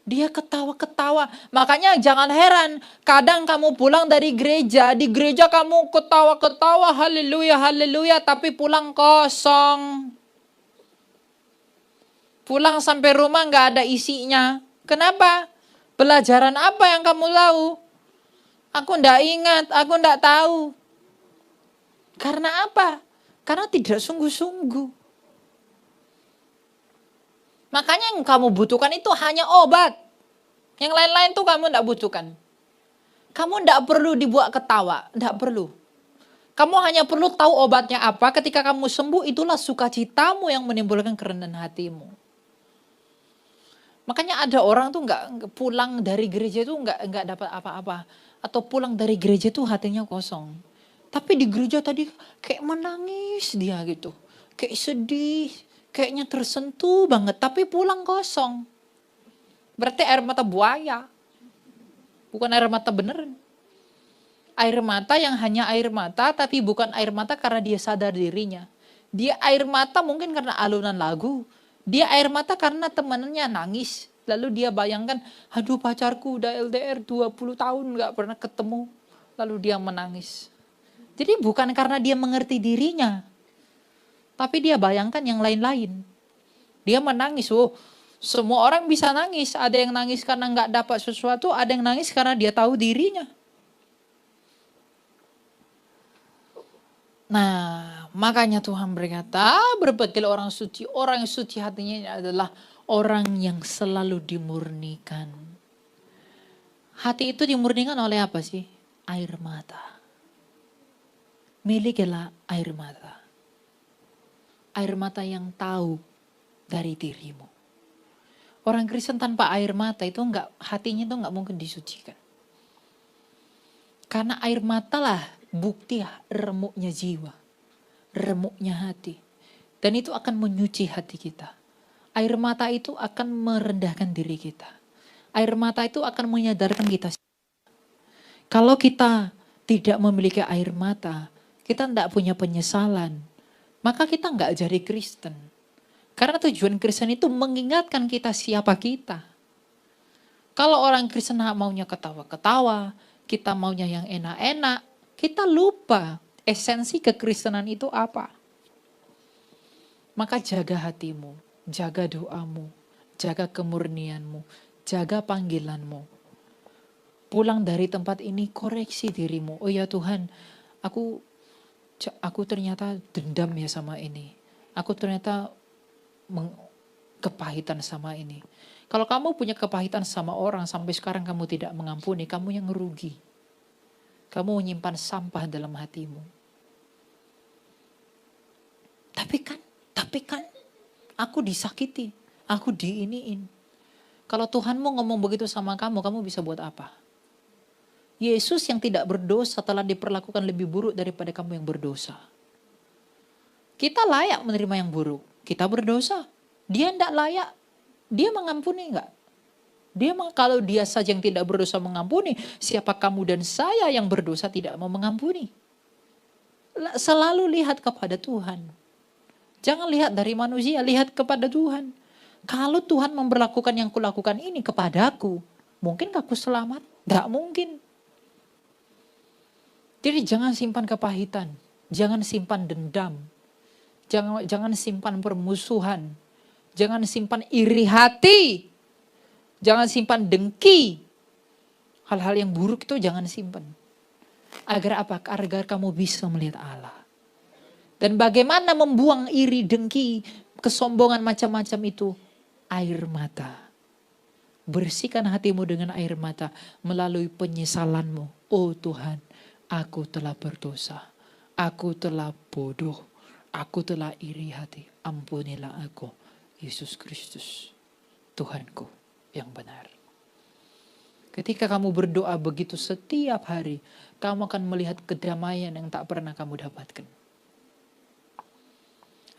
Dia ketawa-ketawa. Makanya jangan heran. Kadang kamu pulang dari gereja. Di gereja kamu ketawa-ketawa. Haleluya, haleluya. Tapi pulang kosong. Pulang sampai rumah gak ada isinya. Kenapa? Pelajaran apa yang kamu tahu? Aku gak ingat. Aku gak tahu. Karena apa? Karena tidak sungguh-sungguh. Makanya yang kamu butuhkan itu hanya obat. Yang lain-lain tuh kamu tidak butuhkan. Kamu tidak perlu dibuat ketawa. Tidak perlu. Kamu hanya perlu tahu obatnya apa. Ketika kamu sembuh, itulah sukacitamu yang menimbulkan kerendahan hatimu. Makanya ada orang tuh nggak pulang dari gereja tuh nggak dapat apa-apa. Atau pulang dari gereja tuh hatinya kosong. Tapi di gereja tadi kayak menangis dia gitu. Kayak sedih. Kayaknya tersentuh banget, tapi pulang kosong. Berarti air mata buaya. Bukan air mata beneran. Air mata yang hanya air mata, tapi bukan air mata karena dia sadar dirinya. Dia air mata mungkin karena alunan lagu. Dia air mata karena temannya nangis. Lalu dia bayangkan, aduh pacarku udah LDR 20 tahun gak pernah ketemu. Lalu dia menangis. Jadi bukan karena dia mengerti dirinya. Tapi dia bayangkan yang lain-lain. Dia menangis. Oh, semua orang bisa nangis. Ada yang nangis karena nggak dapat sesuatu. Ada yang nangis karena dia tahu dirinya. Nah, makanya Tuhan berkata, berbagai orang suci. Orang yang suci hatinya adalah orang yang selalu dimurnikan. Hati itu dimurnikan oleh apa sih? Air mata. milikilah air mata. Air mata yang tahu dari dirimu. Orang Kristen tanpa air mata itu hatinya itu nggak mungkin disucikan. Karena air mata lah bukti remuknya jiwa, remuknya hati. Dan itu akan menyuci hati kita. Air mata itu akan merendahkan diri kita. Air mata itu akan menyadarkan kita. Kalau kita tidak memiliki air mata, kita tidak punya penyesalan, maka kita nggak jadi Kristen. Karena tujuan Kristen itu mengingatkan kita siapa kita. Kalau orang Kristen maunya ketawa-ketawa, kita maunya yang enak-enak, kita lupa esensi kekristenan itu apa. Maka jaga hatimu, jaga doamu, jaga kemurnianmu, jaga panggilanmu. Pulang dari tempat ini koreksi dirimu. Oh ya Tuhan, aku ternyata dendam ya sama ini. Aku ternyata kepahitan sama ini. Kalau kamu punya kepahitan sama orang sampai sekarang kamu tidak mengampuni, kamu yang merugi. Kamu menyimpan sampah dalam hatimu. Tapi kan aku disakiti, aku diiniin. Kalau Tuhanmu ngomong begitu sama kamu, kamu bisa buat apa? Yesus yang tidak berdosa telah diperlakukan lebih buruk daripada kamu yang berdosa. Kita layak menerima yang buruk. Kita berdosa. Dia tidak layak. Dia mengampuni enggak? Kalau dia saja yang tidak berdosa mengampuni, siapa kamu dan saya yang berdosa tidak mau mengampuni? Selalu lihat kepada Tuhan. Jangan lihat dari manusia, lihat kepada Tuhan. Kalau Tuhan memperlakukan yang kulakukan ini kepadaku, mungkin aku selamat? Tidak mungkin. Jadi jangan simpan kepahitan, jangan simpan dendam, jangan simpan permusuhan, jangan simpan iri hati, jangan simpan dengki. Hal-hal yang buruk itu jangan simpan. Agar apa? Agar kamu bisa melihat Allah. Dan bagaimana membuang iri, dengki, kesombongan macam-macam itu? Air mata. Bersihkan hatimu dengan air mata melalui penyesalanmu. Oh Tuhan, aku telah berdosa. Aku telah bodoh. Aku telah iri hati. Ampunilah aku. Yesus Kristus, Tuhanku yang benar. Ketika kamu berdoa begitu setiap hari, kamu akan melihat kedamaian yang tak pernah kamu dapatkan.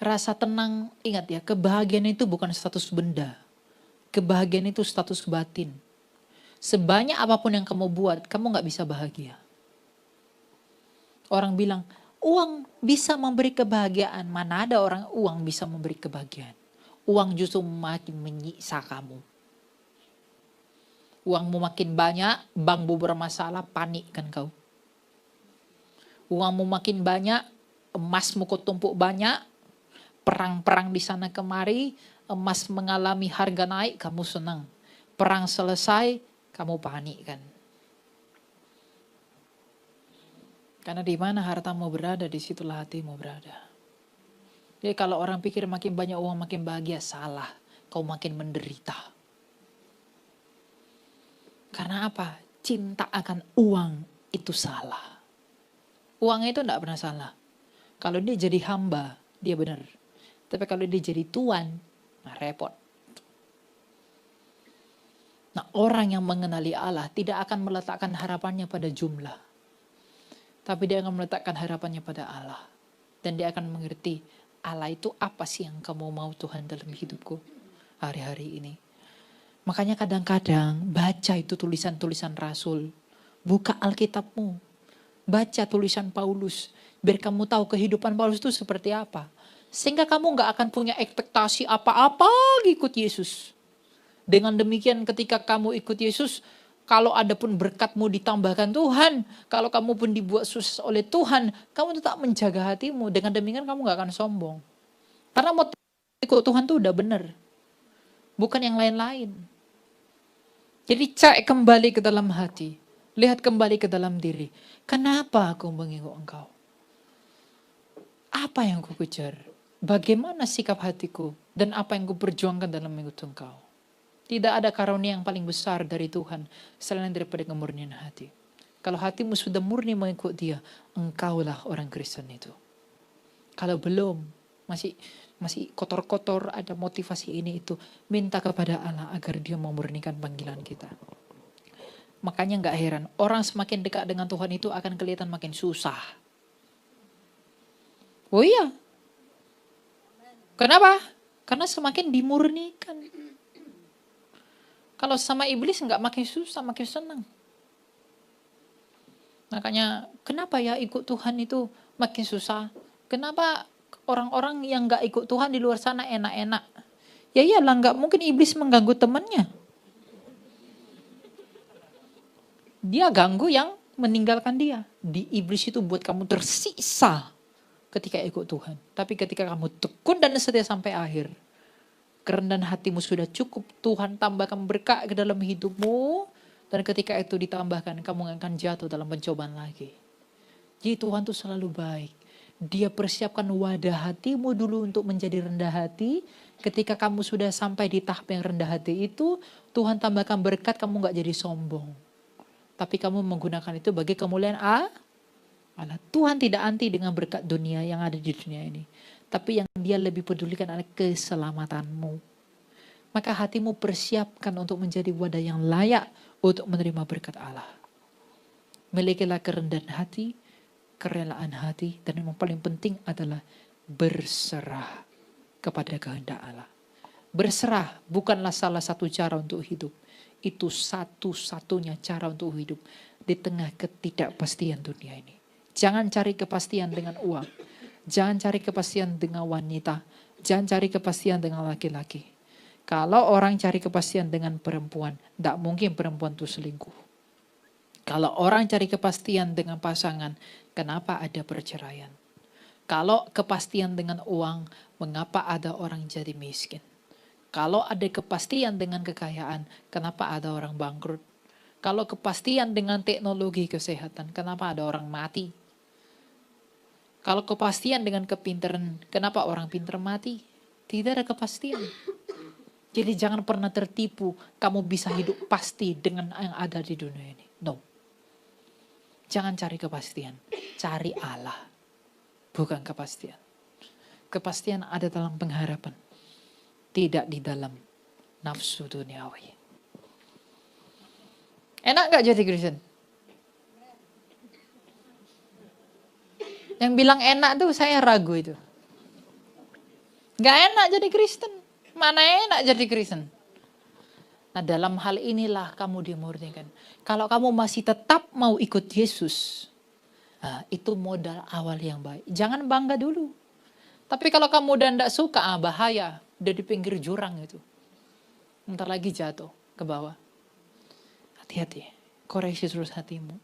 Rasa tenang, ingat ya, kebahagiaan itu bukan status benda. Kebahagiaan itu status batin. Sebanyak apapun yang kamu buat, kamu gak bisa bahagia. Orang bilang, uang bisa memberi kebahagiaan. Mana ada orang uang bisa memberi kebahagiaan. Uang justru makin menyiksa kamu. Uangmu makin banyak, bankmu bermasalah, panik kan kau. Uangmu makin banyak, emasmu kau tumpuk banyak, perang-perang di sana kemari, emas mengalami harga naik, kamu senang. Perang selesai, kamu panik kan. Karena di mana hartamu berada, disitulah hatimu berada. Jadi kalau orang pikir makin banyak uang makin bahagia, salah. Kau makin menderita. Karena apa? Cinta akan uang itu salah. Uang itu tidak pernah salah. Kalau dia jadi hamba, dia benar. Tapi kalau dia jadi tuan, nah repot. Nah orang yang mengenali Allah tidak akan meletakkan harapannya pada jumlah. Tapi dia akan meletakkan harapannya pada Allah. Dan dia akan mengerti Allah itu apa sih yang kamu mau Tuhan dalam hidupku hari-hari ini. Makanya kadang-kadang baca itu tulisan-tulisan Rasul. Buka Alkitabmu. Baca tulisan Paulus. Biar kamu tahu kehidupan Paulus itu seperti apa. Sehingga kamu gak akan punya ekspektasi apa-apa ikut Yesus. Dengan demikian ketika kamu ikut Yesus, kalau ada pun berkatmu ditambahkan Tuhan, kalau kamu pun dibuat sukses oleh Tuhan, kamu tetap menjaga hatimu. Dengan demikian kamu gak akan sombong. Karena motif ikut Tuhan itu udah benar. Bukan yang lain-lain. Jadi cek kembali ke dalam hati. Lihat kembali ke dalam diri. Kenapa aku mengikut engkau? Apa yang ku kejar? Bagaimana sikap hatiku dan apa yang kuperjuangkan dalam mengikut engkau? Tidak ada karunia yang paling besar dari Tuhan selain daripada kemurnian hati. Kalau hatimu sudah murni mengikut dia, engkaulah orang Kristen itu. Kalau belum, masih kotor-kotor, ada motivasi ini itu, minta kepada Allah agar dia memurnikan panggilan kita. Makanya gak heran, orang semakin dekat dengan Tuhan itu akan kelihatan makin susah. Oh iya. Kenapa? Karena semakin dimurnikan. Kalau sama iblis nggak makin susah, makin senang. Makanya kenapa ya ikut Tuhan itu makin susah? Kenapa orang-orang yang nggak ikut Tuhan di luar sana enak-enak? Ya iyalah, nggak mungkin iblis mengganggu temannya. Dia ganggu yang meninggalkan dia. Di iblis itu buat kamu tersiksa ketika ikut Tuhan. Tapi ketika kamu tekun dan setia sampai akhir, kerendahan hatimu sudah cukup, Tuhan tambahkan berkat ke dalam hidupmu, dan ketika itu ditambahkan, kamu akan jatuh dalam pencobaan lagi. Jadi Tuhan itu selalu baik. Dia persiapkan wadah hatimu dulu untuk menjadi rendah hati. Ketika kamu sudah sampai di tahap yang rendah hati itu, Tuhan tambahkan berkat, kamu gak jadi sombong. Tapi kamu menggunakan itu bagi kemuliaan Allah. Tuhan tidak anti dengan berkat dunia yang ada di dunia ini. Tapi yang dia lebih pedulikan adalah keselamatanmu. Maka hatimu persiapkan untuk menjadi wadah yang layak untuk menerima berkat Allah. Milikilah kerendahan hati, kerelaan hati, dan yang paling penting adalah berserah kepada kehendak Allah. Berserah bukanlah salah satu cara untuk hidup. Itu satu-satunya cara untuk hidup di tengah ketidakpastian dunia ini. Jangan cari kepastian dengan uang. Jangan cari kepastian dengan wanita. Jangan cari kepastian dengan laki-laki. Kalau orang cari kepastian dengan perempuan, tidak mungkin perempuan itu selingkuh. Kalau orang cari kepastian dengan pasangan, kenapa ada perceraian? Kalau kepastian dengan uang, mengapa ada orang jadi miskin? Kalau ada kepastian dengan kekayaan, kenapa ada orang bangkrut? Kalau kepastian dengan teknologi kesehatan, kenapa ada orang mati? Kalau kepastian dengan kepintaran, kenapa orang pintar mati? Tidak ada kepastian. Jadi jangan pernah tertipu, kamu bisa hidup pasti dengan yang ada di dunia ini. No. Jangan cari kepastian, cari Allah. Bukan kepastian. Kepastian ada dalam pengharapan. Tidak di dalam nafsu duniawi. Enak gak jadi Kristen? Yang bilang enak tuh saya ragu itu. Gak enak jadi Kristen. Mana enak jadi Kristen? Nah dalam hal inilah kamu dimurnikan. Kalau kamu masih tetap mau ikut Yesus, nah, itu modal awal yang baik. Jangan bangga dulu. Tapi kalau kamu udah tidak suka, bahaya. Udah di pinggir jurang itu. Ntar lagi jatuh ke bawah. Hati-hati, koreksi terus hatimu.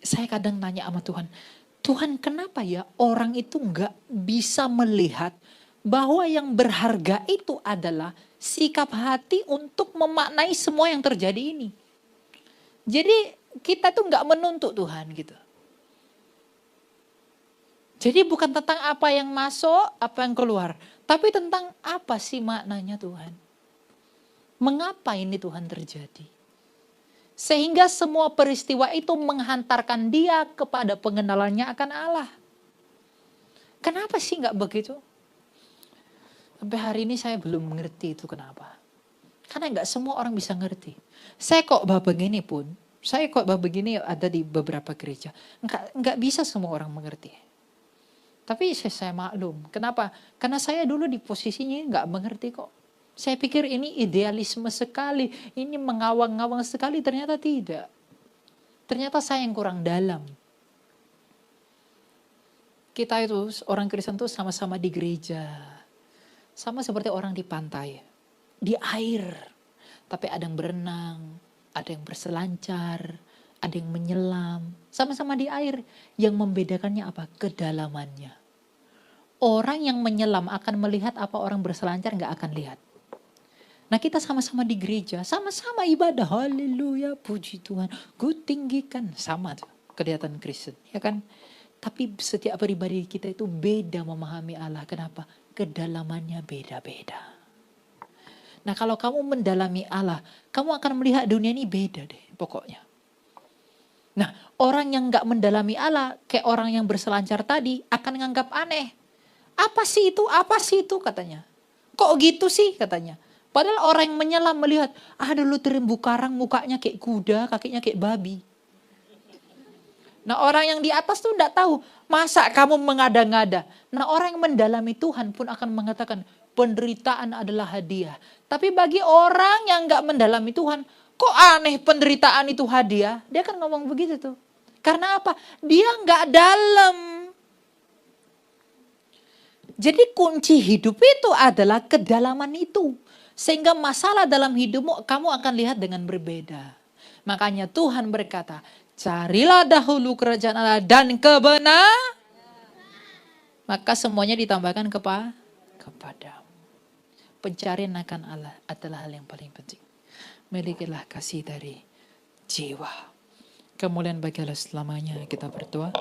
Saya kadang nanya sama Tuhan, Tuhan kenapa ya orang itu nggak bisa melihat bahwa yang berharga itu adalah sikap hati untuk memaknai semua yang terjadi ini. Jadi kita tuh nggak menuntut Tuhan gitu. Jadi bukan tentang apa yang masuk, apa yang keluar. Tapi tentang apa sih maknanya Tuhan. Mengapa ini Tuhan terjadi. Sehingga semua peristiwa itu menghantarkan dia kepada pengenalannya akan Allah. Kenapa sih nggak begitu? Sampai hari ini saya belum mengerti itu kenapa. Karena nggak semua orang bisa ngerti. Saya khotbah begini pun, saya khotbah begini ada di beberapa gereja. Nggak bisa semua orang mengerti. Tapi saya maklum. Kenapa? Karena saya dulu di posisinya nggak mengerti kok. Saya pikir ini idealisme sekali. Ini mengawang-awang sekali. Ternyata tidak. Ternyata saya yang kurang dalam. Kita itu orang Kristen itu sama-sama di gereja. Sama seperti orang di pantai. Di air. Tapi ada yang berenang. Ada yang berselancar. Ada yang menyelam. Sama-sama di air. Yang membedakannya apa? Kedalamannya. Orang yang menyelam akan melihat apa orang berselancar nggak akan lihat. Nah kita sama-sama di gereja. Sama-sama ibadah. Haleluya. Puji Tuhan. Ku tinggikan. Sama tuh. Kelihatan Kristen. Ya kan? Tapi setiap pribadi kita itu beda memahami Allah. Kenapa? Kedalamannya beda-beda. Nah kalau kamu mendalami Allah. Kamu akan melihat dunia ini beda deh pokoknya. Nah, orang yang nggak mendalami Allah, kayak orang yang berselancar tadi, akan nganggap aneh. Apa sih itu? Apa sih itu? Katanya. Kok gitu sih? Katanya. Padahal orang yang menyelam melihat, dulu terumbu karang mukanya kayak kuda, kakinya kayak babi. Nah, orang yang di atas tuh enggak tahu, masa kamu mengada-ngada. Nah, orang yang mendalami Tuhan pun akan mengatakan, penderitaan adalah hadiah. Tapi bagi orang yang enggak mendalami Tuhan, kok aneh penderitaan itu hadiah? Dia akan ngomong begitu tuh. Karena apa? Dia enggak dalam. Jadi kunci hidup itu adalah kedalaman itu. Sehingga masalah dalam hidupmu kamu akan lihat dengan berbeda. Makanya Tuhan berkata, carilah dahulu kerajaan Allah dan kebenaran, maka semuanya ditambahkan kepadamu. Pencarian akan Allah adalah hal yang paling penting. Milikilah kasih dari jiwa. Kemuliaan bagi Allah selamanya. Kita berdoa.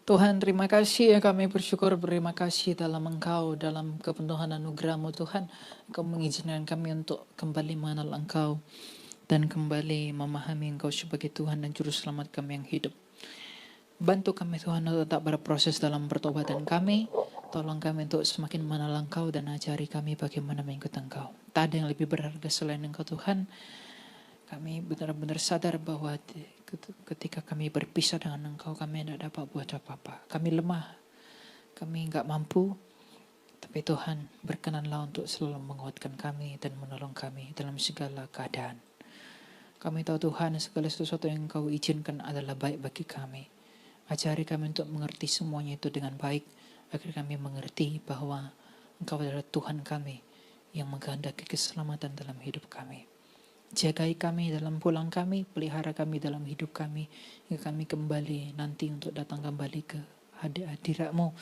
Tuhan, terima kasih ya, kami bersyukur, berterima kasih dalam Engkau, dalam kepenuhan anugerah-Mu Tuhan. Engkau mengizinkan kami untuk kembali mengenal Engkau dan kembali memahami Engkau sebagai Tuhan dan Juru Selamat kami yang hidup. Bantu kami Tuhan untuk tetap berproses dalam pertobatan kami. Tolong kami untuk semakin mengenal Engkau dan ajari kami bagaimana mengikut Engkau. Tak ada yang lebih berharga selain Engkau Tuhan. Kami benar-benar sadar bahwa ketika kami berpisah dengan Engkau, kami tidak dapat buat apa-apa. Kami lemah, kami enggak mampu. Tapi Tuhan berkenanlah untuk selalu menguatkan kami dan menolong kami dalam segala keadaan. Kami tahu Tuhan, segala sesuatu yang Engkau izinkan adalah baik bagi kami. Ajari kami untuk mengerti semuanya itu dengan baik, agar kami mengerti bahwa Engkau adalah Tuhan kami yang mengkehendaki keselamatan dalam hidup kami. Jagai kami dalam pulang kami, pelihara kami dalam hidup kami, hingga kami kembali nanti untuk datang kembali ke hadirat-Mu,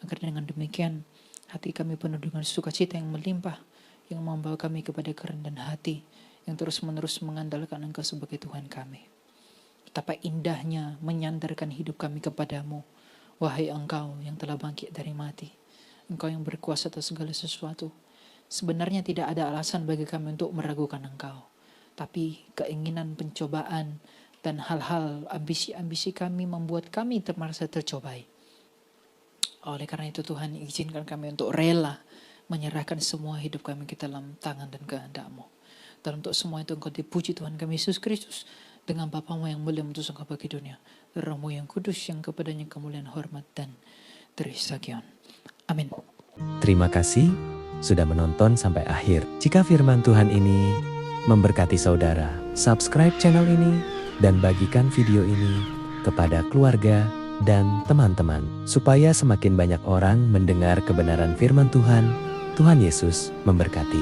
agar dengan demikian hati kami penuh dengan sukacita yang melimpah, yang membawa kami kepada kerendahan hati, yang terus-menerus mengandalkan Engkau sebagai Tuhan kami. Betapa indahnya menyandarkan hidup kami kepadamu, wahai Engkau yang telah bangkit dari mati, Engkau yang berkuasa atas segala sesuatu. Sebenarnya tidak ada alasan bagi kami untuk meragukan Engkau. Tapi keinginan, pencobaan, dan hal-hal ambisi-ambisi kami membuat kami merasa tercobai. Oleh karena itu Tuhan, izinkan kami untuk rela menyerahkan semua hidup kami ke dalam tangan dan kehendak-Mu. Dan untuk semua itu Engkau dipuji Tuhan kami Yesus Kristus, dengan Bapa-Mu yang mulia mengutus Engkau bagi dunia, Roh-Mu yang kudus yang kepadanya kemuliaan, hormat, dan terisagian. Amin.
Terima kasih sudah menonton sampai akhir. Jika firman Tuhan ini memberkati saudara, subscribe channel ini dan bagikan video ini kepada keluarga dan teman-teman, supaya semakin banyak orang mendengar kebenaran firman Tuhan. Tuhan Yesus memberkati.